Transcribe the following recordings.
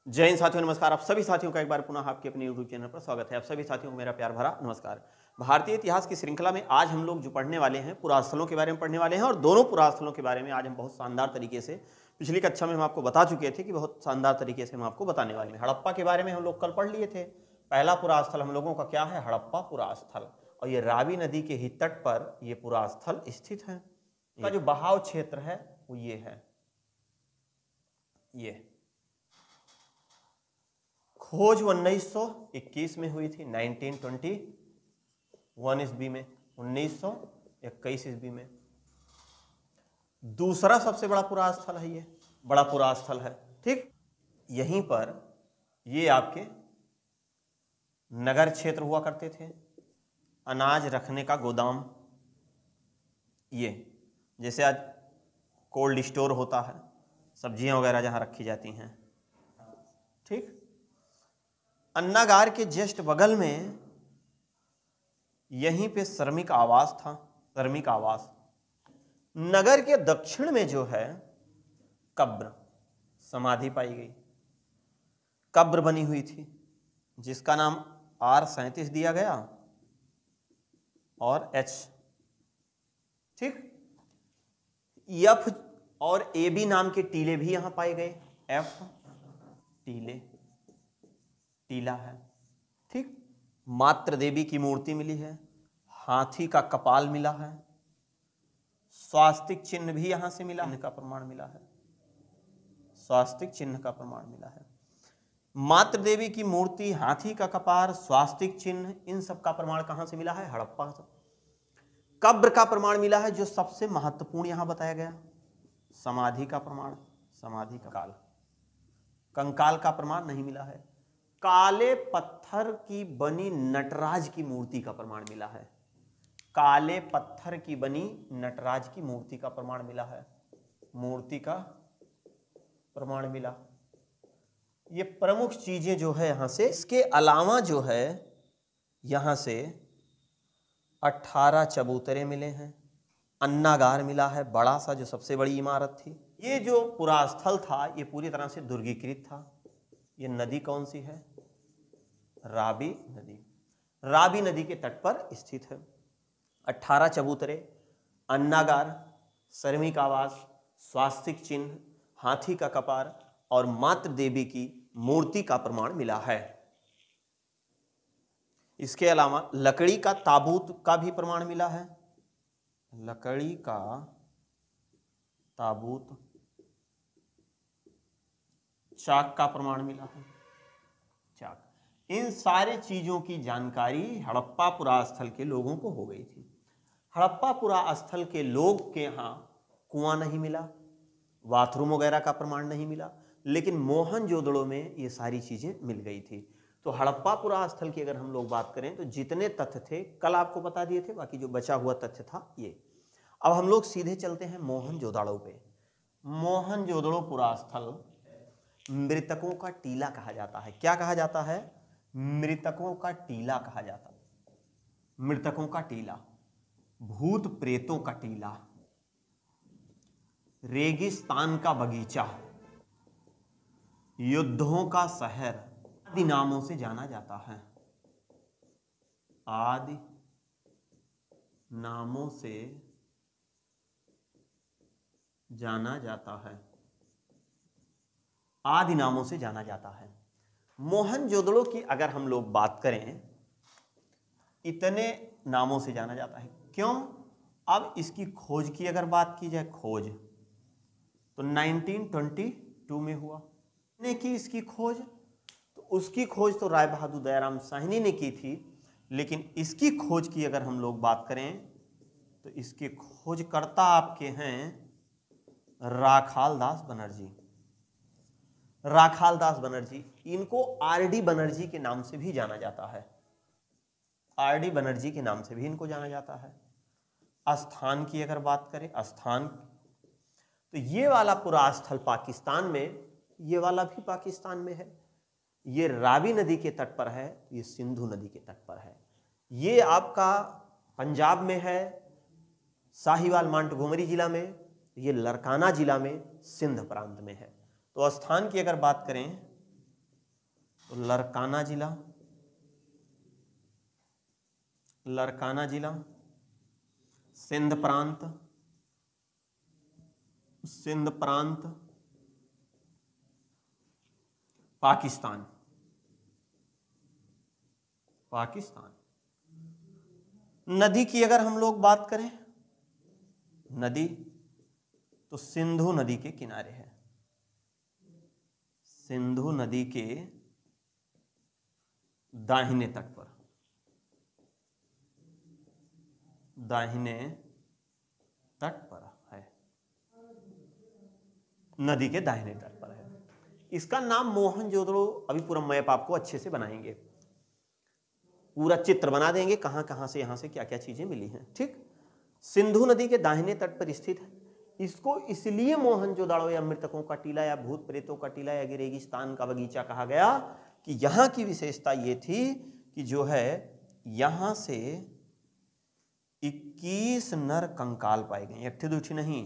जय हिंद साथियों, नमस्कार। आप सभी साथियों का एक बार पुनः आपके अपने YouTube चैनल पर स्वागत है। आप सभी साथियों को मेरा प्यार भरा नमस्कार। भारतीय इतिहास की श्रृंखला में आज हम लोग जो पढ़ने वाले हैं, पुरास्थलों के बारे में पढ़ने वाले हैं और दोनों पुरास्थलों के बारे में आज हम बहुत शानदार तरीके से, पिछली कक्षा में हम आपको बता चुके थे कि बहुत शानदार तरीके से हम आपको बताने वाले हैं। हड़प्पा के बारे में हम लोग कल पढ़ लिए थे। पहला पुरास्थल हम लोगों का क्या है? हड़प्पा पुरास्थल। और ये रावी नदी के ही तट पर ये पुरास्थल स्थित है। इसका जो बहाव क्षेत्र है वो ये है, ये खोज 1921 में हुई थी, 1921 ईस्वी में, 1921 ईस्वी में। दूसरा सबसे बड़ा पुरास्थल है, ये बड़ा पुरास्थल है। ठीक, यहीं पर ये आपके नगर क्षेत्र हुआ करते थे, अनाज रखने का गोदाम। ये जैसे आज कोल्ड स्टोर होता है, सब्जियां वगैरह जहां रखी जाती हैं। ठीक, अन्नागार के जस्ट बगल में यहीं पे श्रमिक आवास था, श्रमिक आवास। नगर के दक्षिण में जो है कब्र, समाधि पाई गई, कब्र बनी हुई थी जिसका नाम R37 दिया गया और H। ठीक, F और AB नाम के टीले भी यहां पाए गए। F टीले, टीला है। ठीक, मात्र देवी की मूर्ति मिली है, हाथी का कपाल मिला है, स्वास्तिक चिन्ह भी यहां से मिला, इनका प्रमाण मिला है, स्वास्तिक चिन्ह का प्रमाण मिला है। मात्र देवी की मूर्ति, हाथी का कपाल, स्वास्तिक चिन्ह, इन सब का प्रमाण कहां से मिला है? हड़प्पा से। कब्र का प्रमाण मिला है, जो सबसे महत्वपूर्ण यहां बताया गया। समाधि का प्रमाण, समाधि का काल, कंकाल का प्रमाण नहीं मिला है। काले पत्थर की बनी नटराज की मूर्ति का प्रमाण मिला है, काले पत्थर की बनी नटराज की मूर्ति का प्रमाण मिला है, मूर्ति का प्रमाण मिला। ये प्रमुख चीजें जो है यहां से। इसके अलावा जो है यहां से 18 चबूतरे मिले हैं, अन्नागार मिला है, बड़ा सा जो सबसे बड़ी इमारत थी। ये जो पुरास्थल था ये पूरी तरह से दुर्गीकृत था। ये नदी कौन सी है? रावी नदी, रावी नदी के तट पर स्थित है। 18 चबूतरे, अन्नागार, श्रमिक आवास, स्वास्तिक चिन्ह, हाथी का कपार और मात्र देवी की मूर्ति का प्रमाण मिला है। इसके अलावा लकड़ी का ताबूत का भी प्रमाण मिला है, लकड़ी का ताबूत, चाक का प्रमाण मिला है, चाक। इन सारे चीजों की जानकारी हड़प्पा पुरास्थल के लोगों को हो गई थी। हड़प्पा पुरास्थल के लोग के यहाँ कुआं नहीं मिला, बाथरूम वगैरह का प्रमाण नहीं मिला, लेकिन मोहनजोदड़ो में ये सारी चीजें मिल गई थी। तो हड़प्पा पुरास्थल की अगर हम लोग बात करें तो जितने तथ्य थे कल आपको बता दिए थे, बाकी जो बचा हुआ तथ्य था ये। अब हम लोग सीधे चलते हैं मोहनजोदड़ो पे। मोहनजोदड़ो पुरास्थल मृतकों का टीला कहा जाता है। क्या कहा जाता है? मृतकों का टीला कहा जाता है। मृतकों का टीला, भूत प्रेतों का टीला, रेगिस्तान का बगीचा, युद्धों का शहर आदि नामों से जाना जाता है, आदि नामों से जाना जाता है, आदि नामों से जाना जाता है। मोहनजोदड़ो की अगर हम लोग बात करें, इतने नामों से जाना जाता है। क्यों? अब इसकी खोज की अगर बात की जाए, खोज तो 1922 में हुआ ने की इसकी खोज। तो उसकी खोज तो राय बहादुर दयाराम साहनी ने की थी, लेकिन इसकी खोज की अगर हम लोग बात करें तो इसके खोजकर्ता आपके हैं राखाल दास बनर्जी। राखाल दास बनर्जी, इनको RD बनर्जी के नाम से भी जाना जाता है, RD बनर्जी के नाम से भी इनको जाना जाता है। स्थान की अगर बात करें, स्थान तो ये वाला पुरास्थल पाकिस्तान में, ये वाला भी पाकिस्तान में है। ये रावी नदी के तट पर है, ये सिंधु नदी के तट पर है। ये आपका पंजाब में है, साहिवाल मांटगोमरी जिला में, ये लरकाना जिला में, सिंध प्रांत में है। तो स्थान की अगर बात करें तो लरकाना जिला, लरकाना जिला, सिंध प्रांत, सिंध प्रांत, पाकिस्तान, पाकिस्तान। नदी की अगर हम लोग बात करें, नदी तो सिंधु नदी के किनारे है, सिंधु नदी के दाहिने तट पर, दाहिने तट पर है, नदी के दाहिने तट पर है। इसका नाम मोहनजोदड़ो, अभी पूरा मैप आपको अच्छे से बनाएंगे, पूरा चित्र बना देंगे कहां कहां से यहां से क्या क्या चीजें मिली हैं। ठीक, सिंधु नदी के दाहिने तट पर स्थित है। इसको इसलिए मोहनजोदड़ो या मृतकों का टीला या भूत प्रेतों का टीला या रेगिस्तान का बगीचा कहा गया कि यहां की विशेषता ये थी कि जो है यहां से 21 नर कंकाल पाए गए, अट्ठी दूठी नहीं,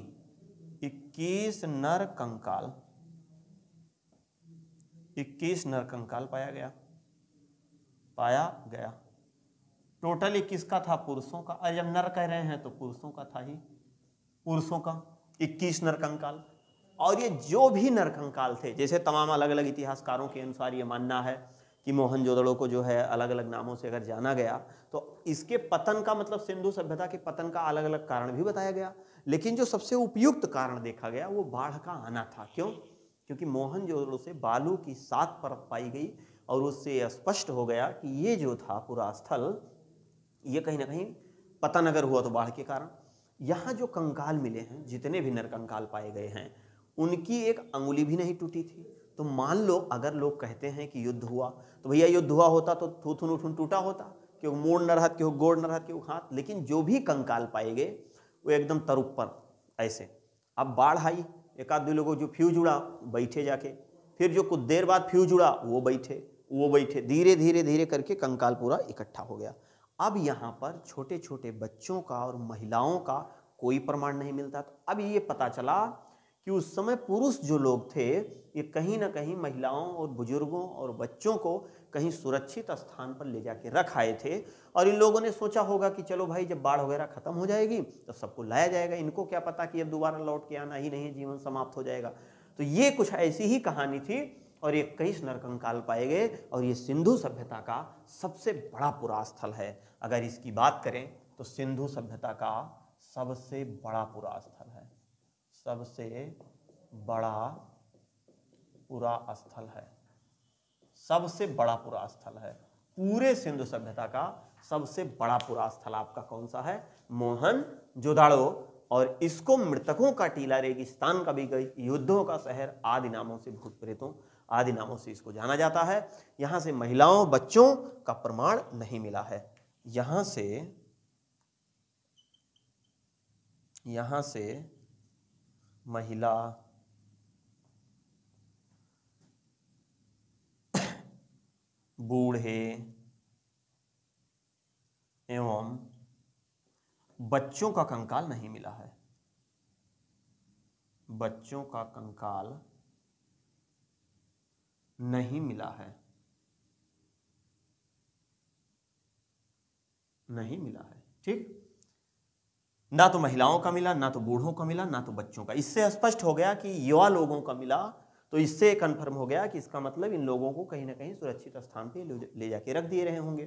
21 नर कंकाल, 21 नर कंकाल पाया गया। टोटल 21 का था पुरुषों का, और जब नर कह रहे हैं तो पुरुषों का था ही, पुरुषों का 21 नर कंकाल। और ये जो भी नर कंकाल थे, जैसे तमाम अलग अलग इतिहासकारों के अनुसार ये मानना है कि मोहनजोदड़ो को जो है अलग अलग नामों से अगर जाना गया तो इसके पतन का मतलब सिंधु सभ्यता के पतन का अलग अलग कारण भी बताया गया, लेकिन जो सबसे उपयुक्त कारण देखा गया वो बाढ़ का आना था। क्यों? क्योंकि मोहनजोदड़ो से बालू की 7 परत पाई गई और उससे स्पष्ट हो गया कि ये जो था पूरा स्थल, ये कहीं ना कहीं पतन अगर हुआ तो बाढ़ के कारण। यहाँ जो कंकाल मिले हैं, जितने भी नर कंकाल पाए गए हैं, उनकी एक अंगुली भी नहीं टूटी थी। तो मान लो अगर लोग कहते हैं कि युद्ध हुआ, तो भैया युद्ध हुआ होता तो थूथुन उठुन टूटा होता, क्यों मोड़ न रहत, क्यों गोड़ न रहत, क्यों हाथ। लेकिन जो भी कंकाल पाए गए वो एकदम तरुप पर ऐसे। अब बाढ़ आई, एक आध दो लोगों जो फ्यूज उड़ा बैठे जाके, फिर जो कुछ देर बाद फ्यूज उड़ा वो बैठे, धीरे धीरे धीरे करके कंकाल पूरा इकट्ठा हो गया। अब यहाँ पर छोटे छोटे बच्चों का और महिलाओं का कोई प्रमाण नहीं मिलता। तो अब ये पता चला कि उस समय पुरुष जो लोग थे ये कहीं ना कहीं महिलाओं और बुजुर्गों और बच्चों को कहीं सुरक्षित स्थान पर ले जाके रख आए थे। और इन लोगों ने सोचा होगा कि चलो भाई जब बाढ़ वगैरह खत्म हो जाएगी तो सबको लाया जाएगा, इनको क्या पता कि अब दोबारा लौट के आना ही नहीं है, जीवन समाप्त हो जाएगा। तो ये कुछ ऐसी ही कहानी थी और 21 नरकंकाल पाए गए और ये सिंधु सभ्यता का सबसे बड़ा पुरा स्थल है। अगर इसकी बात करें तो सिंधु सभ्यता का सबसे बड़ा पुरा स्थल है, सबसे बड़ा पुरा स्थल है, सबसे बड़ा पुरा स्थल है। पूरे सिंधु सभ्यता का सबसे बड़ा पुरा स्थल आपका कौन सा है? मोहनजोदड़ो। और इसको मृतकों का टीला, रेगिस्तान का भी गई, युद्धों का शहर आदि नामों से, भूत प्रेतों आदि नामों से इसको जाना जाता है। यहां से महिलाओं बच्चों का प्रमाण नहीं मिला है। यहां से महिला बूढ़े एवं बच्चों का कंकाल नहीं मिला है, बच्चों का कंकाल नहीं मिला है, नहीं मिला है। ठीक, ना तो महिलाओं का मिला, ना तो बूढ़ों का मिला, ना तो बच्चों का। इससे स्पष्ट हो गया कि युवा लोगों का मिला, तो इससे कंफर्म हो गया कि इसका मतलब इन लोगों को कहीं ना कहीं सुरक्षित स्थान पे ले जाके रख दिए रहे होंगे।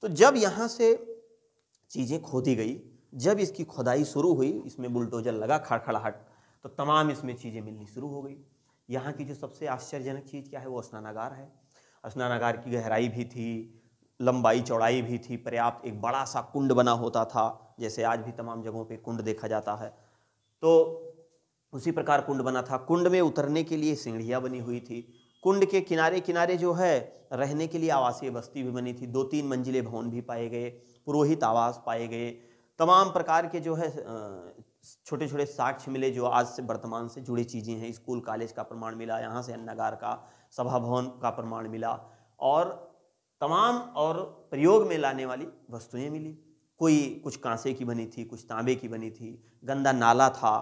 तो जब यहाँ से चीज़ें खोदी गई, जब इसकी खुदाई शुरू हुई, इसमें बुलडोजर लगा खड़खड़ाहट, तो तमाम इसमें चीज़ें मिलनी शुरू हो गई। यहाँ की जो सबसे आश्चर्यजनक चीज़ क्या है? वो स्नानागार है। स्नानागार की गहराई भी थी, लंबाई चौड़ाई भी थी पर्याप्त। एक बड़ा सा कुंड बना होता था, जैसे आज भी तमाम जगहों पे कुंड देखा जाता है, तो उसी प्रकार कुंड बना था। कुंड में उतरने के लिए सीढ़ियाँ बनी हुई थी। कुंड के किनारे किनारे जो है रहने के लिए आवासीय बस्ती भी बनी थी। 2-3 मंजिले भवन भी पाए गए, पुरोहित आवास पाए गए, तमाम प्रकार के जो है छोटे छोटे साक्ष्य मिले जो आज से वर्तमान से जुड़ी चीज़ें हैं। स्कूल कॉलेज का प्रमाण मिला, यहाँ से अन्नागार का, सभा भवन का प्रमाण मिला, और तमाम और प्रयोग में लाने वाली वस्तुएं मिली। कोई कुछ कांसे की बनी थी, कुछ तांबे की बनी थी। गंदा नाला था,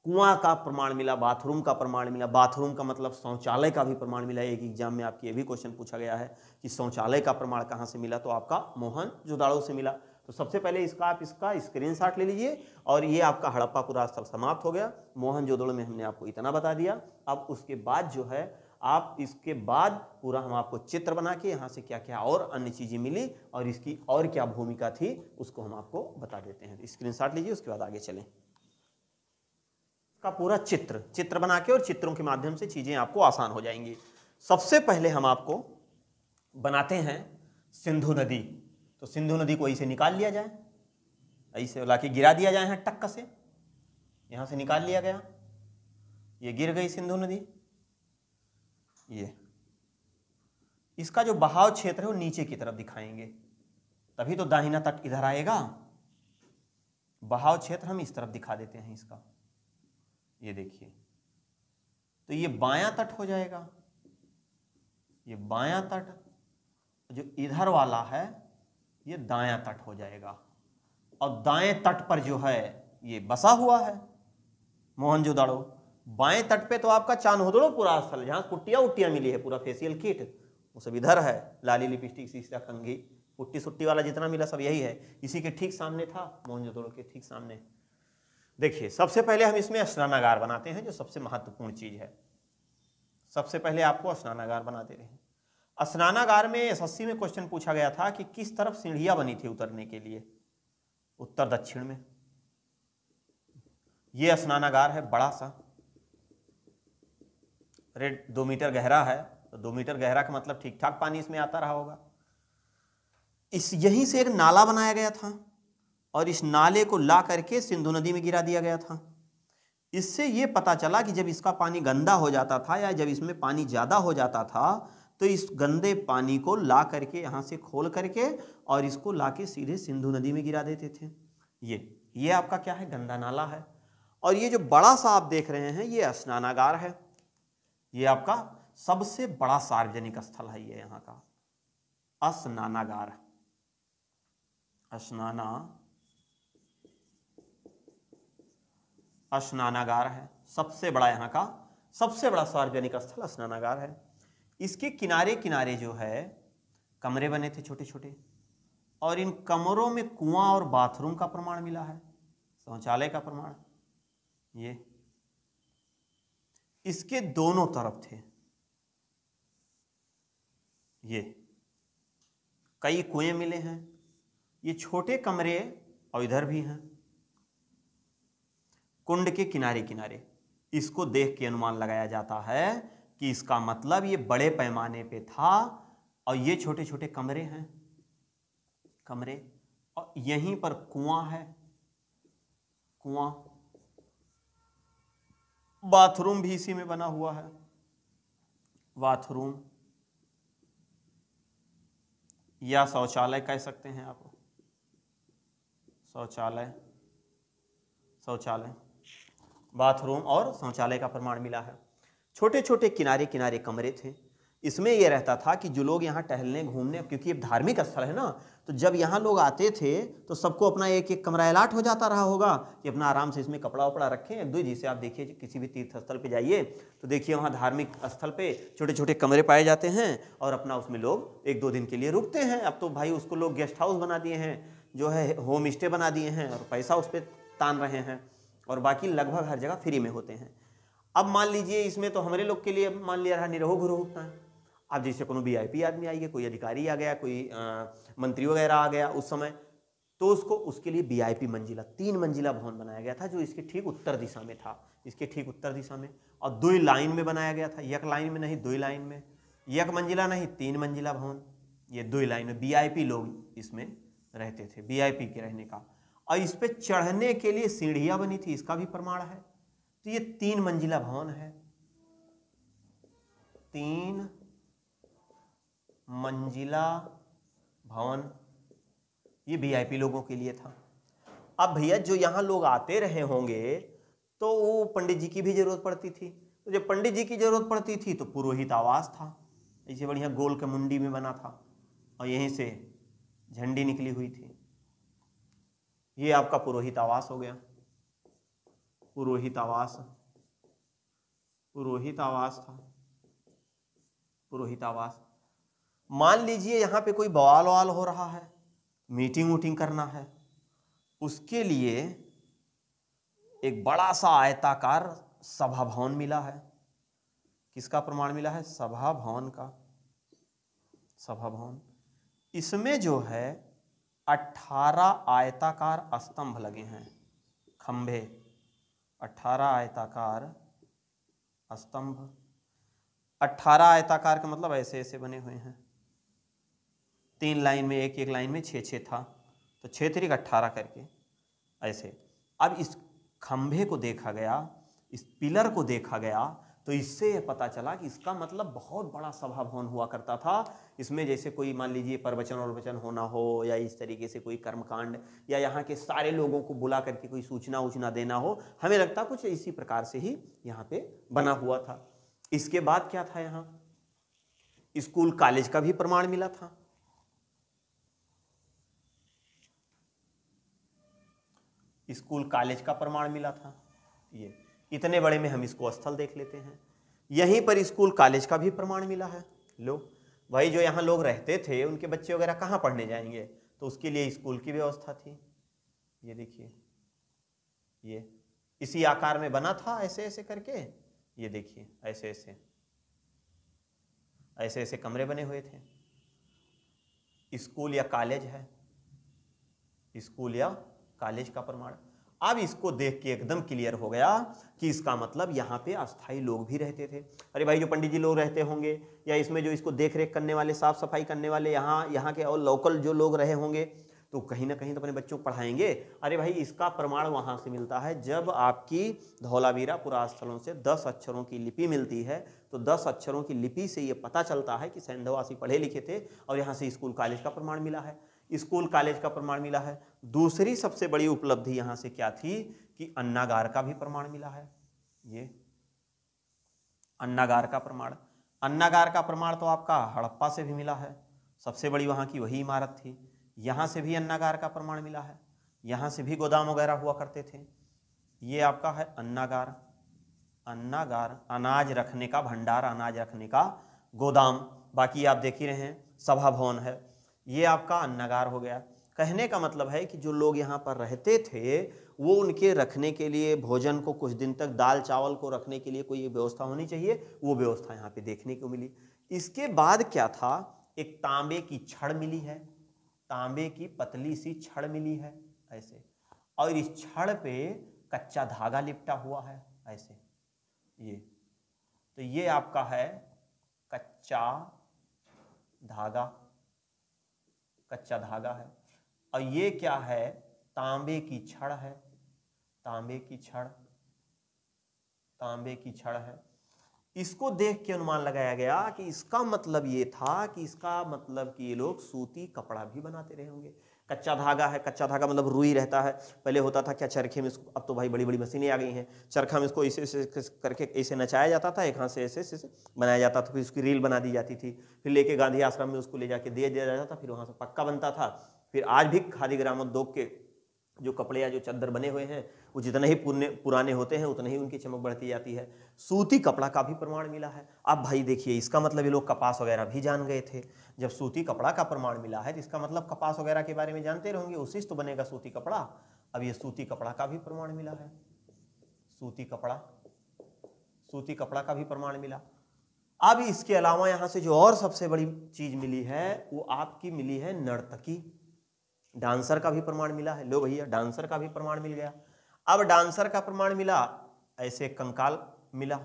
कुआं का प्रमाण मिला, बाथरूम का प्रमाण मिला। बाथरूम का मतलब शौचालय का भी प्रमाण मिला। एक एग्जाम में आपके ये भी क्वेश्चन पूछा गया है कि शौचालय का प्रमाण कहाँ से मिला, तो आपका मोहनजोदाड़ो से मिला। तो सबसे पहले आप इसका स्क्रीनशॉट ले लीजिए और ये आपका हड़प्पा पुरा स्थल समाप्त हो गया। मोहनजोदड़ो में हमने आपको इतना बता दिया। अब उसके बाद जो है आप इसके बाद पूरा हम आपको चित्र बना के यहाँ से क्या क्या और अन्य चीजें मिली और इसकी और क्या भूमिका थी उसको हम आपको बता देते हैं। स्क्रीनशॉट लीजिए, उसके बाद आगे चलें। का पूरा चित्र बना के और चित्रों के माध्यम से चीजें आपको आसान हो जाएंगी। सबसे पहले हम आपको बनाते हैं सिंधु नदी। तो सिंधु नदी को ऐसे निकाल लिया जाए, ऐसे लाके गिरा दिया जाए, यहाँ टक्क से यहां से निकाल लिया गया, ये गिर गई सिंधु नदी। ये इसका जो बहाव क्षेत्र है वो नीचे की तरफ दिखाएंगे, तभी तो दाहिना तट इधर आएगा। बहाव क्षेत्र हम इस तरफ दिखा देते हैं इसका, ये देखिए, तो ये बायां तट हो जाएगा। ये बायां तट, जो इधर वाला है ये दायां तट हो जाएगा। और दाएं तट पर जो है ये बसा हुआ है मोहनजोदाड़ो। बाएं तट पे तो आपका चान्होदड़ो पुरा स्थल, जहां कुट्टियां उट्टियां मिली है, पूरा फेशियल किट वो सब इधर है। लाली, लिपस्टिक, सीसा, कंघी, पुट्टी सुट्टी वाला जितना मिला सब यही है। इसी के ठीक सामने था, मोहनजोदाड़ो के ठीक सामने। देखिए, सबसे पहले हम इसमें स्नानागार बनाते हैं, जो सबसे महत्वपूर्ण चीज है। सबसे पहले आपको स्नानागार बना दे रहे हैं। स्नानागार में एसएससी में क्वेश्चन पूछा गया था कि किस तरफ सीढ़ियां बनी थी उतरने के लिए, उत्तर दक्षिण में। ये स्नानागार है बड़ा सा, 2 मीटर गहरा है। तो 2 मीटर गहरा का मतलब ठीक ठाक पानी इसमें आता रहा होगा। यहीं से एक नाला बनाया गया था और इस नाले को ला करके सिंधु नदी में गिरा दिया गया था। इससे यह पता चला कि जब इसका पानी गंदा हो जाता था या जब इसमें पानी ज्यादा हो जाता था तो इस गंदे पानी को ला करके यहां से खोल करके और इसको ला के सीधे सिंधु नदी में गिरा देते थे। ये आपका क्या है, गंदा नाला है। और ये जो बड़ा सा आप देख रहे हैं ये स्नानागार है। ये आपका सबसे बड़ा सार्वजनिक स्थल है ये यहाँ का स्नानागार। स्नानागार है सबसे बड़ा, यहाँ का सबसे बड़ा सार्वजनिक स्थल स्नानागार है। इसके किनारे किनारे जो है कमरे बने थे छोटे छोटे, और इन कमरों में कुआं और बाथरूम का प्रमाण मिला है, शौचालय का प्रमाण। ये इसके दोनों तरफ थे, ये कई कुएं मिले हैं। ये छोटे कमरे और इधर भी हैं कुंड के किनारे किनारे। इसको देख के अनुमान लगाया जाता है कि इसका मतलब ये बड़े पैमाने पे था और ये छोटे छोटे कमरे हैं, कमरे, और यहीं पर कुआं है, कुआं। बाथरूम भी इसी में बना हुआ है, बाथरूम या शौचालय कह सकते हैं आप, शौचालय, शौचालय, बाथरूम और शौचालय का प्रमाण मिला है। छोटे छोटे किनारे किनारे कमरे थे। इसमें यह रहता था कि जो लोग यहाँ टहलने घूमने, क्योंकि ये धार्मिक स्थल है ना, तो जब यहाँ लोग आते थे तो सबको अपना एक एक कमरा अलाट हो जाता रहा होगा कि अपना आराम से इसमें कपड़ा वपड़ा रखें। एक दो, जिसे आप देखिए किसी भी तीर्थ स्थल पे जाइए तो देखिए वहाँ धार्मिक स्थल पे छोटे छोटे कमरे पाए जाते हैं और अपना उसमें लोग 1-2 दिन के लिए रुकते हैं। अब तो भाई उसको लोग गेस्ट हाउस बना दिए हैं, जो है होम स्टे बना दिए हैं और पैसा उस पर तान रहे हैं, और बाकी लगभग हर जगह फ्री में होते हैं। अब मान लीजिए इसमें तो हमारे लोग के लिए मान लिया रहा निरहो गुरहो होता है। अब जैसे कोनो वीआईपी आदमी आ गया, कोई अधिकारी आ गया, कोई मंत्री वगैरह आ गया उस समय, तो उसके लिए वीआईपी मंजिला 3 मंजिला भवन बनाया गया था, जो इसके ठीक उत्तर दिशा में था, इसके ठीक उत्तर दिशा में, और 2 लाइन में बनाया गया था, एक लाइन में नहीं 2 लाइन में, 1 मंजिला नहीं 3 मंजिला भवन, ये 2 लाइन में। वीआईपी लोग इसमें रहते थे, वीआईपी के रहने का। और इस पे चढ़ने के लिए सीढ़ियां बनी थी, इसका भी प्रमाण है। तो ये 3 मंजिला भवन है, 3 मंजिला भवन, ये वीआईपी लोगों के लिए था। अब भैया जो यहाँ लोग आते रहे होंगे तो वो पंडित जी की भी जरूरत पड़ती थी, तो जब पंडित जी की जरूरत पड़ती थी तो पुरोहित आवास था, ऐसे बढ़िया गोल के मुंडी में बना था और यहीं से झंडी निकली हुई थी। ये आपका पुरोहित आवास हो गया। पुरोहित आवास, पुरोहित आवास था, पुरोहित आवास। मान लीजिए यहाँ पे कोई बवाल ववाल हो रहा है, मीटिंग वूटिंग करना है, उसके लिए एक बड़ा सा आयताकार सभा भवन मिला है। किसका प्रमाण मिला है? सभा भवन का, सभा भवन। इसमें जो है 18 आयताकार स्तंभ लगे हैं, खंभे, 18 आयताकार स्तंभ। 18 आयताकार का मतलब ऐसे ऐसे बने हुए हैं, 3 लाइन में, एक एक लाइन में 6 था, तो 6 3 18 करके ऐसे। अब इस खंभे को देखा गया, इस पिलर को देखा गया, तो इससे यह पता चला कि इसका मतलब बहुत बड़ा सभा भवन हुआ करता था। इसमें जैसे कोई मान लीजिए प्रवचन और वचन होना हो, या इस तरीके से कोई कर्मकांड, या यहाँ के सारे लोगों को बुला करके कोई सूचना वूचना देना हो, हमें लगता कुछ इसी प्रकार से ही यहाँ पे बना हुआ था। इसके बाद क्या था? यहाँ स्कूल कॉलेज का भी प्रमाण मिला था। स्कूल कॉलेज का प्रमाण मिला था। ये इतने बड़े में हम इसको स्थल देख लेते हैं। यहीं पर स्कूल कॉलेज का भी प्रमाण मिला है। लो भाई, जो यहाँ लोग रहते थे उनके बच्चे वगैरह कहाँ पढ़ने जाएंगे, तो उसके लिए स्कूल की व्यवस्था थी। ये देखिए, ये इसी आकार में बना था, ऐसे ऐसे करके। ये देखिए, ऐसे ऐसे ऐसे ऐसे कमरे बने हुए थे। स्कूल या कॉलेज है, स्कूल या कॉलेज का प्रमाण। अब इसको देख के एकदम क्लियर हो गया कि इसका मतलब यहाँ पे अस्थाई लोग भी रहते थे। अरे भाई, जो पंडित जी लोग रहते होंगे, या इसमें जो इसको देख रेख करने वाले, साफ सफाई करने वाले, यहाँ के और लोकल जो लोग रहे होंगे, तो कहीं ना कहीं तो अपने बच्चों को पढ़ाएंगे। अरे भाई, इसका प्रमाण वहाँ से मिलता है जब आपकी धौलावीरा पुरास्थलों से 10 अक्षरों की लिपि मिलती है। तो 10 अक्षरों की लिपि से ये पता चलता है कि सैंधववासी पढ़े लिखे थे, और यहाँ से स्कूल कॉलेज का प्रमाण मिला है, स्कूल कॉलेज का प्रमाण मिला है। दूसरी सबसे बड़ी उपलब्धि यहाँ से क्या थी कि अन्नागार का भी प्रमाण मिला है। ये अन्नागार का प्रमाण, अन्नागार का प्रमाण तो आपका हड़प्पा से भी मिला है, सबसे बड़ी वहाँ की वही इमारत थी। यहाँ से भी अन्नागार का प्रमाण मिला है, यहाँ से भी गोदाम वगैरह हुआ करते थे। ये आपका है अन्नागार, अन्नागार अनाज रखने का भंडार, अनाज रखने का गोदाम। बाकी आप देख ही रहे हैं, सभा भवन है। ये आपका अन्नागार हो गया। कहने का मतलब है कि जो लोग यहाँ पर रहते थे, वो उनके रखने के लिए, भोजन को कुछ दिन तक, दाल चावल को रखने के लिए कोई व्यवस्था होनी चाहिए, वो व्यवस्था यहाँ पे देखने को मिली। इसके बाद क्या था? एक तांबे की छड़ मिली है, तांबे की पतली सी छड़ मिली है ऐसे, और इस छड़ पे कच्चा धागा लिपटा हुआ है ऐसे। ये तो ये आपका है कच्चा धागा, कच्चा धागा है। और ये क्या है? तांबे की छड़ है, तांबे की छड़, तांबे की छड़ है। इसको देख के अनुमान लगाया गया कि इसका मतलब ये था कि इसका मतलब कि ये लोग सूती कपड़ा भी बनाते रहे होंगे। कच्चा धागा है, कच्चा धागा मतलब रुई रहता है। पहले होता था क्या, चरखे में इसको, अब तो भाई बड़ी बड़ी मशीनें आ गई हैं, चरखा में इसको ऐसे ऐसे करके ऐसे नचाया जाता था, एक हाथ से ऐसे ऐसे बनाया जाता था, फिर उसकी रील बना दी जाती थी, फिर लेके गांधी आश्रम में उसको ले जाके दे दिया जाता था, फिर वहाँ से पक्का बनता था। फिर आज भी खादी ग्रामोद्योग के जो कपड़े या जो चादर बने हुए हैं, वो जितने ही पुराने होते हैं उतनी ही उनकी चमक बढ़ती जाती है। सूती कपड़ा का भी प्रमाण मिला है। अब भाई देखिए, इसका मतलब ये लोग कपास वगैरह भी जान गए थे। जब सूती कपड़ा का प्रमाण मिला है तो इसका मतलब कपास वगैरह के बारे में जानते रहेंगे, उसी से तो बनेगा सूती कपड़ा। अब ये सूती कपड़ा का भी प्रमाण मिला है, सूती कपड़ा, सूती कपड़ा का भी प्रमाण मिला। अब इसके अलावा यहाँ से जो और सबसे बड़ी चीज मिली है, वो आपकी मिली है नर्तकी, डांसर का भी प्रमाण मिला है। लो भैया, डांसर का भी प्रमाण मिल गया। अब डांसर का प्रमाण मिला, ऐसे कंकाल मिला।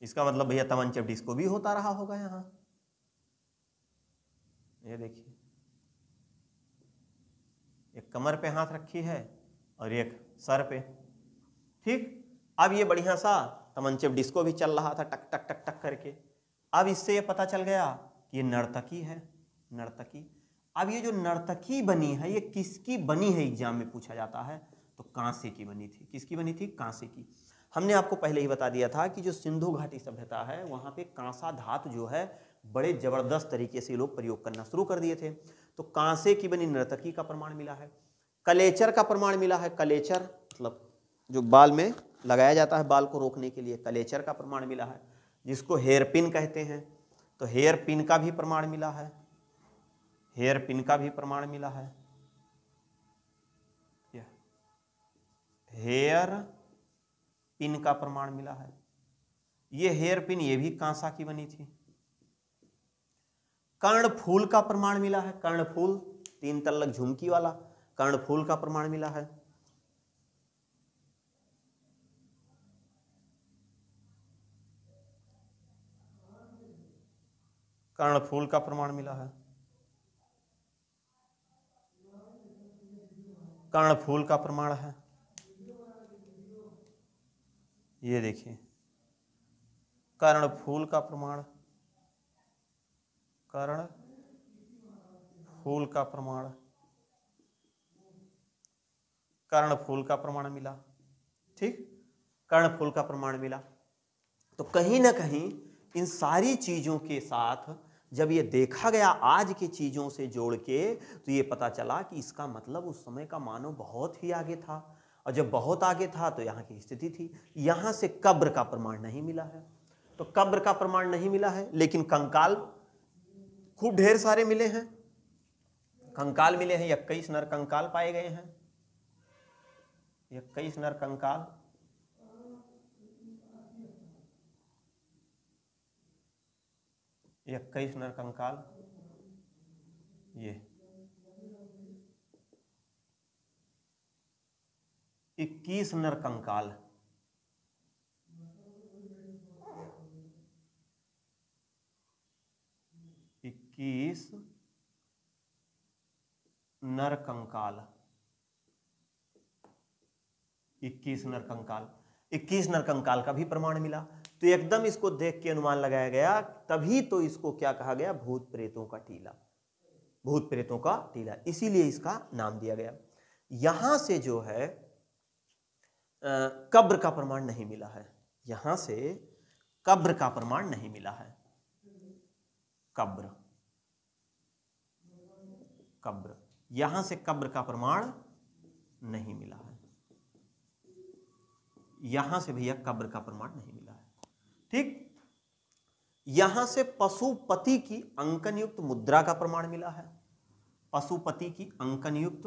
इसका मतलब भैया तमंचप डिस्को भी होता रहा होगा यहाँ। ये देखिए, एक कमर पे हाथ रखी है और एक सर पे, ठीक। अब ये बढ़िया सा तमंचप डिस्को भी चल रहा था, टक टक टक टक करके। अब इससे ये पता चल गया कि ये नर्तकी है, नर्तकी। अब ये जो नर्तकी बनी है, ये किसकी बनी है, एग्जाम में पूछा जाता है, तो कांसे की बनी थी। किसकी बनी थी? कांसे की। हमने आपको पहले ही बता दिया था कि जो सिंधु घाटी सभ्यता है, वहाँ पे कांसा धातु जो है बड़े जबरदस्त तरीके से लोग प्रयोग करना शुरू कर दिए थे। तो कांसे की बनी नर्तकी का प्रमाण मिला है। कलेचर का प्रमाण मिला है, कलेचर मतलब जो बाल में लगाया जाता है बाल को रोकने के लिए, कलेचर का प्रमाण मिला है, जिसको हेयर पिन कहते हैं। तो हेयर पिन का भी प्रमाण मिला है, हेयर पिन का भी प्रमाण मिला है, हेयर पिन का प्रमाण मिला है। ये हेयर पिन ये भी कांसा की बनी थी। कर्णफूल का प्रमाण मिला है, कर्णफूल 3 तल्लक झुमकी वाला कर्णफूल का प्रमाण मिला है। कर्णफूल का प्रमाण मिला है, कर्णफूल का प्रमाण है। ये देखिए कर्णफूल का प्रमाण, कर्णफूल का प्रमाण, कर्णफूल का प्रमाण मिला। ठीक, कर्णफूल का प्रमाण मिला। तो कहीं ना कहीं इन सारी चीजों के साथ जब ये देखा गया आज की चीजों से जोड़ के, तो ये पता चला कि इसका मतलब उस समय का मानव बहुत ही आगे था, और जब बहुत आगे था तो यहाँ की स्थिति थी। यहाँ से कब्र का प्रमाण नहीं मिला है, तो कब्र का प्रमाण नहीं मिला है, लेकिन कंकाल खूब ढेर सारे मिले हैं। कंकाल मिले हैं, 21 नर कंकाल पाए गए हैं, 21 नर कंकाल। ये 21 नर कंकाल, ये 21 नर कंकाल, नर कंकाल, 21 नर कंकाल, 21 नर कंकाल का भी प्रमाण मिला। तो एकदम इसको देख के अनुमान लगाया गया, तभी तो इसको क्या कहा गया, भूत प्रेतों का टीला, भूत प्रेतों का टीला, इसीलिए इसका नाम दिया गया। यहां से जो है कब्र का प्रमाण नहीं मिला है, यहां से कब्र का प्रमाण नहीं मिला है, कब्र, कब्र, यहां से कब्र का प्रमाण नहीं मिला है, यहां से भैया कब्र का प्रमाण नहीं मिला है। ठीक, यहां से पशुपति की अंकन युक्त मुद्रा का प्रमाण मिला है, पशुपति की अंकन युक्त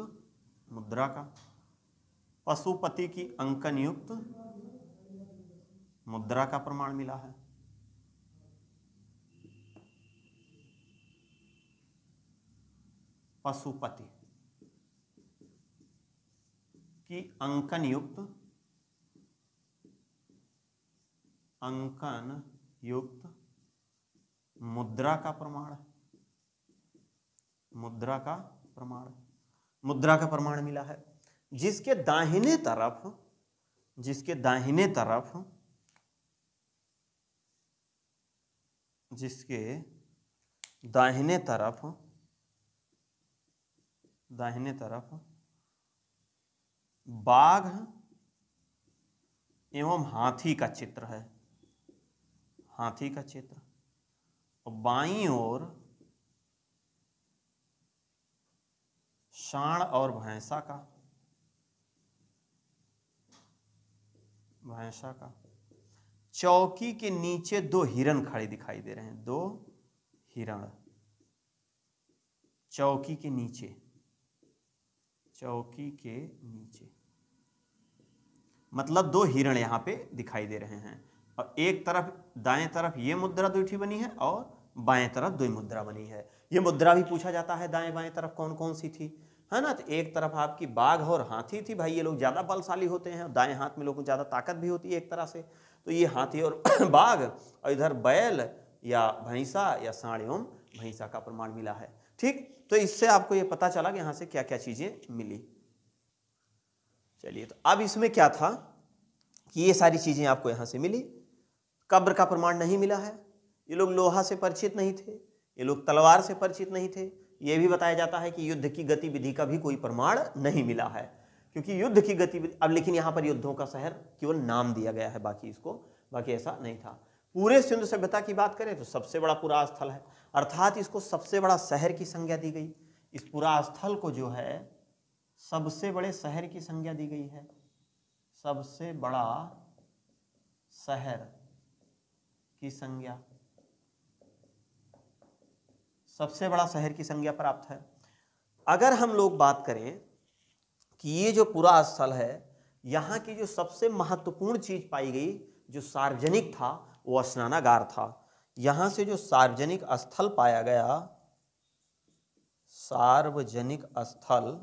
मुद्रा का, पशुपति की अंकन युक्त मुद्रा का प्रमाण मिला है। पशुपति की अंकन युक्त मुद्रा का प्रमाण, मुद्रा का प्रमाण, मुद्रा का प्रमाण मिला है। जिसके दाहिने तरफ, जिसके दाहिने तरफ, जिसके दाहिने तरफ, दाहिने तरफ बाघ एवं हाथी का चित्र है, हाथी का चित्र, और बाईं ओर सांड और भैंसा का, भैंसा का। चौकी के नीचे 2 हिरण खड़े दिखाई दे रहे हैं, 2 हिरण चौकी के नीचे, चौकी के नीचे, मतलब 2 हिरण यहां पे दिखाई दे रहे हैं, और एक तरफ दाएं तरफ ये मुद्रा 2 बनी है और बाएं तरफ 2 मुद्रा बनी है। ये मुद्रा भी पूछा जाता है दाएं बाएं तरफ कौन कौन सी थी, है ना। तो एक तरफ आपकी बाघ और हाथी थी, भाई ये लोग ज्यादा बलशाली होते हैं, दाएं हाथ में लोगों को ज्यादा ताकत भी होती है एक तरह से। तो ये हाथी और बाघ, और इधर बैल या भैंसा या सांड एवं भैंसा का प्रमाण मिला है। ठीक, तो इससे आपको ये पता चला कि यहाँ से क्या क्या चीजें मिली। चलिए, तो अब इसमें क्या था कि ये सारी चीजें आपको यहाँ से मिली। कब्र का प्रमाण नहीं मिला है, ये लोग लोहा से परिचित नहीं थे, ये लोग तलवार से परिचित नहीं थे। ये भी बताया जाता है कि युद्ध की गतिविधि का भी कोई प्रमाण नहीं मिला है, क्योंकि युद्ध की गतिविधि, अब लेकिन यहाँ पर युद्धों का शहर केवल नाम दिया गया है, बाकी इसको, बाकी ऐसा नहीं था। पूरे सिंधु सभ्यता की बात करें तो सबसे बड़ा पुरा स्थल है, अर्थात इसको सबसे बड़ा शहर की संज्ञा दी गई। इस पुरा स्थल को जो है सबसे बड़े शहर की संज्ञा दी गई है, सबसे बड़ा शहर की संज्ञा, सबसे बड़ा शहर की संज्ञा प्राप्त है। अगर हम लोग बात करें कि ये जो पूरा स्थल है, यहाँ की जो सबसे महत्वपूर्ण चीज पाई गई, जो सार्वजनिक था, वो स्नानागार था। यहाँ से जो सार्वजनिक स्थल पाया गया, सार्वजनिक स्थल,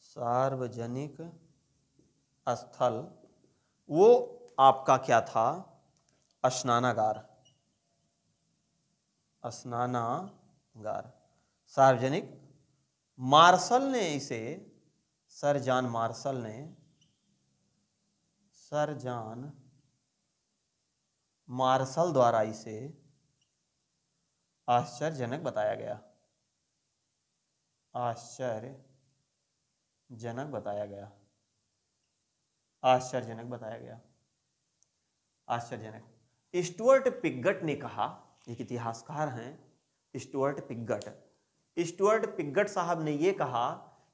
सार्वजनिक स्थल, वो आपका क्या था? स्नानागार, स्नानागार, सार्वजनिक। मार्शल ने इसे, सर जॉन मार्शल ने, सर जॉन मार्शल द्वारा इसे आश्चर्यजनक बताया गया, आश्चर्यजनक बताया गया, आश्चर्यजनक बताया गया, आश्चर्यजनक। स्टुअर्ट पिगट ने कहा, एक इतिहासकार हैं स्टुअर्ट पिगट, स्टुअर्ट पिगट साहब ने ये कहा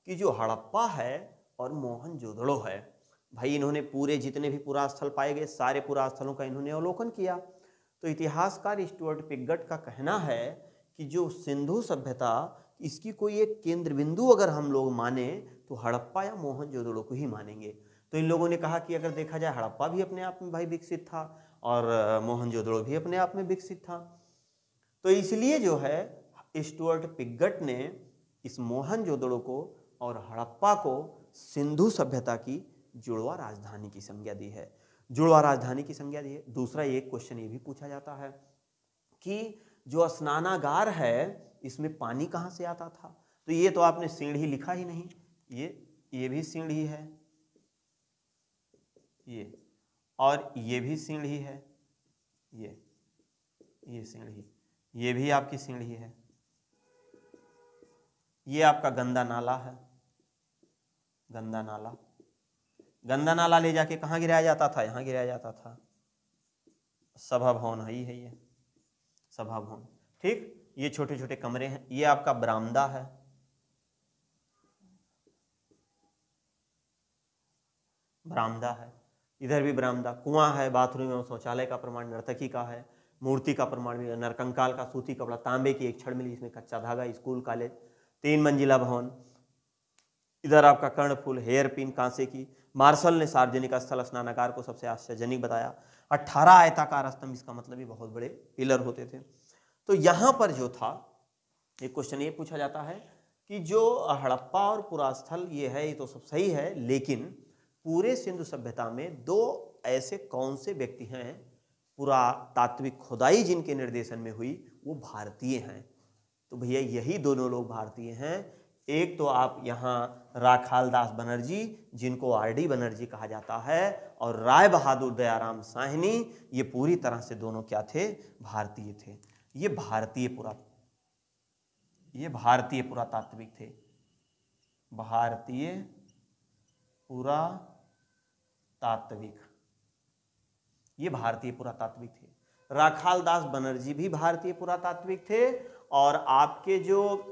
कि जो हड़प्पा है और मोहनजोदड़ो है, भाई इन्होंने पूरे जितने भी पुरास्थल पाए गए सारे पुरास्थलों का इन्होंने अवलोकन किया। तो इतिहासकार स्टुअर्ट पिगट का कहना है कि जो सिंधु सभ्यता, इसकी कोई एक केंद्र बिंदु अगर हम लोग माने तो हड़प्पा या मोहनजोदड़ो को ही मानेंगे। तो इन लोगों ने कहा कि अगर देखा जाए हड़प्पा भी अपने आप में भाई विकसित था और मोहनजोदड़ो भी अपने आप में विकसित था। तो इसलिए जो है स्टुअर्ट पिगट ने इस मोहनजोदड़ो को और हड़प्पा को सिंधु सभ्यता की जुड़वा राजधानी की संज्ञा दी है, जुड़वा राजधानी की संज्ञा दी है। दूसरा एक क्वेश्चन ये भी पूछा जाता है कि जो स्नानागार है इसमें पानी कहाँ से आता था? तो ये तो आपने सीढ़ी लिखा ही नहीं, ये भी सीढ़ी है, ये और ये भी सीढ़ी है, ये सीढ़ी, ये भी आपकी सीढ़ी है, ये आपका गंदा नाला है, गंदा नाला, गंदा नाला ले जाके कहाँ गिराया जाता था? यहाँ गिराया जाता था। सभा भवन है ये सभा भवन, ठीक। ये छोटे छोटे कमरे हैं, ये आपका बरामदा है, बरामदा है, इधर भी बरामदा, कुआं है, बाथरूम एवं शौचालय का प्रमाण नर्तकी का है, मूर्ति का प्रमाण भी, नरकंकाल का सूती कपड़ा, तांबे की एक छड़ मिली इसमें कच्चा धागा, स्कूल कॉलेज, 3 मंजिला भवन, इधर आपका कर्णफूल, हेयर पिन कांसे की। मार्शल ने सार्वजनिक स्थल स्नानागार को सबसे आश्चर्यजनक बताया। 18 आयताकार स्तंभ, इसका मतलब ये बहुत बड़े पिलर होते थे। तो यहाँ पर जो था एक क्वेश्चन ये पूछा जाता है कि जो हड़प्पा और पुरास्थल ये है, ये तो सब सही है, लेकिन पूरे सिंधु सभ्यता में 2 ऐसे कौन से व्यक्ति हैं पुरातात्विक खुदाई जिनके निर्देशन में हुई, वो भारतीय हैं? तो भैया यही दोनों लोग भारतीय हैं। एक तो आप यहाँ राखाल दास बनर्जी, जिनको आरडी बनर्जी कहा जाता है, और राय बहादुर दयाराम साहनी, ये पूरी तरह से दोनों क्या थे? भारतीय थे। ये भारतीय पुरातात्विक थे, भारतीय पुरातात्विक, ये भारतीय पुरातात्विक थे। राखाल दास बनर्जी भी भारतीय पुरातात्विक थे, और आपके जो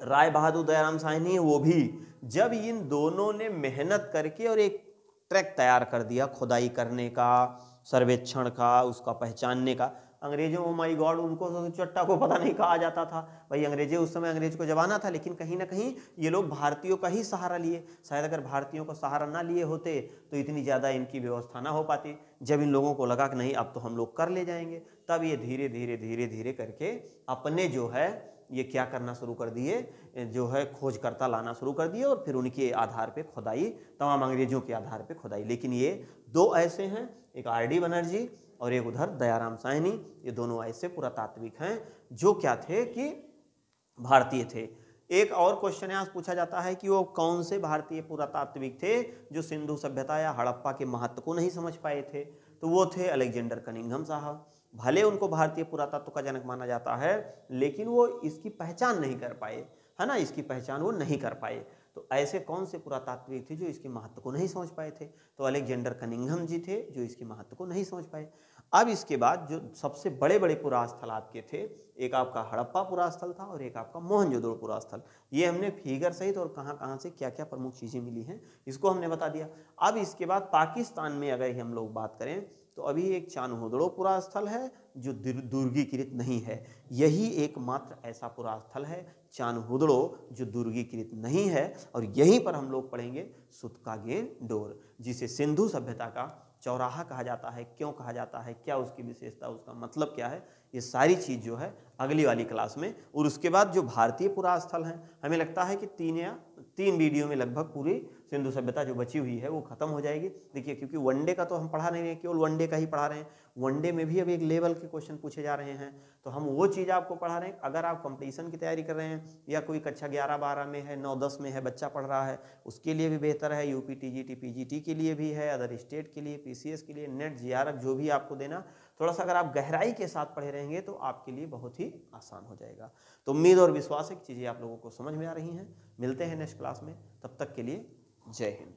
राय बहादुर दयाराम साहनी वो भी। जब इन दोनों ने मेहनत करके और एक ट्रैक तैयार कर दिया खुदाई करने का, सर्वेक्षण का, उसका पहचानने का। अंग्रेजों, ओ माय गॉड, उनको तो चट्टा को पता नहीं कहा जाता था भाई, अंग्रेजे उस समय अंग्रेज को जमाना था, लेकिन कहीं ना कहीं ये लोग भारतीयों का ही सहारा लिए। शायद अगर भारतीयों का सहारा ना लिए होते तो इतनी ज़्यादा इनकी व्यवस्था ना हो पाती। जब इन लोगों को लगा कि नहीं अब तो हम लोग कर ले जाएंगे, तब ये धीरे धीरे धीरे धीरे करके अपने जो है ये क्या करना शुरू कर दिए, जो है खोजकर्ता लाना शुरू कर दिए, और फिर उनके आधार पे खुदाई, तमाम अंग्रेजों के आधार पे खुदाई। लेकिन ये 2 ऐसे हैं, एक आरडी बनर्जी और एक उधर दयाराम साहनी, ये दोनों ऐसे पुरातात्विक हैं जो क्या थे कि भारतीय थे। एक और क्वेश्चन यहाँ पूछा जाता है कि वो कौन से भारतीय पुरातात्विक थे जो सिंधु सभ्यता या हड़प्पा के महत्व को नहीं समझ पाए थे? तो वो थे अलेक्जेंडर कनिंघम साहब। भले उनको भारतीय पुरातत्व का जनक माना जाता है, लेकिन वो इसकी पहचान नहीं कर पाए, है ना, इसकी पहचान वो नहीं कर पाए। तो ऐसे कौन से पुरातात्विक थे जो इसके महत्व को नहीं समझ पाए थे? तो अलेक्जेंडर कनिंघम जी थे जो इसके महत्व को नहीं समझ पाए। अब इसके बाद जो सबसे बड़े बड़े पुरास्थल आपके थे, एक आपका हड़प्पा पुरास्थल था और एक आपका मोहनजोदड़ो पुरास्थल। ये हमने फिगर सहित और कहाँ कहाँ से क्या क्या प्रमुख चीज़ें मिली हैं इसको हमने बता दिया। अब इसके बाद पाकिस्तान में अगर हम लोग बात करें तो अभी एक चान्होदड़ो पुरास्थल है जो दुर्गीकृत नहीं है। यही एकमात्र ऐसा पुरास्थल है चान्होदड़ो जो दुर्गीकृत नहीं है, और यहीं पर हम लोग पढ़ेंगे सुतकागेन डोर, जिसे सिंधु सभ्यता का चौराहा कहा जाता है। क्यों कहा जाता है, क्या उसकी विशेषता, उसका मतलब क्या है, ये सारी चीज़ जो है अगली वाली क्लास में। और उसके बाद जो भारतीय पुरास्थल हैं, हमें लगता है कि 3 वीडियो में लगभग पूरी सिंधु सभ्यता जो बची हुई है वो खत्म हो जाएगी। देखिए, क्योंकि वनडे का तो हम पढ़ा नहीं रहे, केवल वनडे का ही पढ़ा रहे हैं। वनडे में भी अब एक लेवल के क्वेश्चन पूछे जा रहे हैं, तो हम वो चीज़ आपको पढ़ा रहे हैं। अगर आप कंपटीशन की तैयारी कर रहे हैं या कोई कक्षा 11-12 में है, 9-10 में है, बच्चा पढ़ रहा है, उसके लिए भी बेहतर है। यूपी टीजीटी पीजीटी के लिए भी है, अदर स्टेट के लिए, पीसीएस के लिए, नेट जीआरएफ जो भी आपको देना, थोड़ा सा अगर आप गहराई के साथ पढ़े रहेंगे तो आपके लिए बहुत ही आसान हो जाएगा। तो उम्मीद और विश्वास है कि चीज़ें आप लोगों को समझ में आ रही हैं। मिलते हैं नेक्स्ट क्लास में, तब तक के लिए जय हिंद।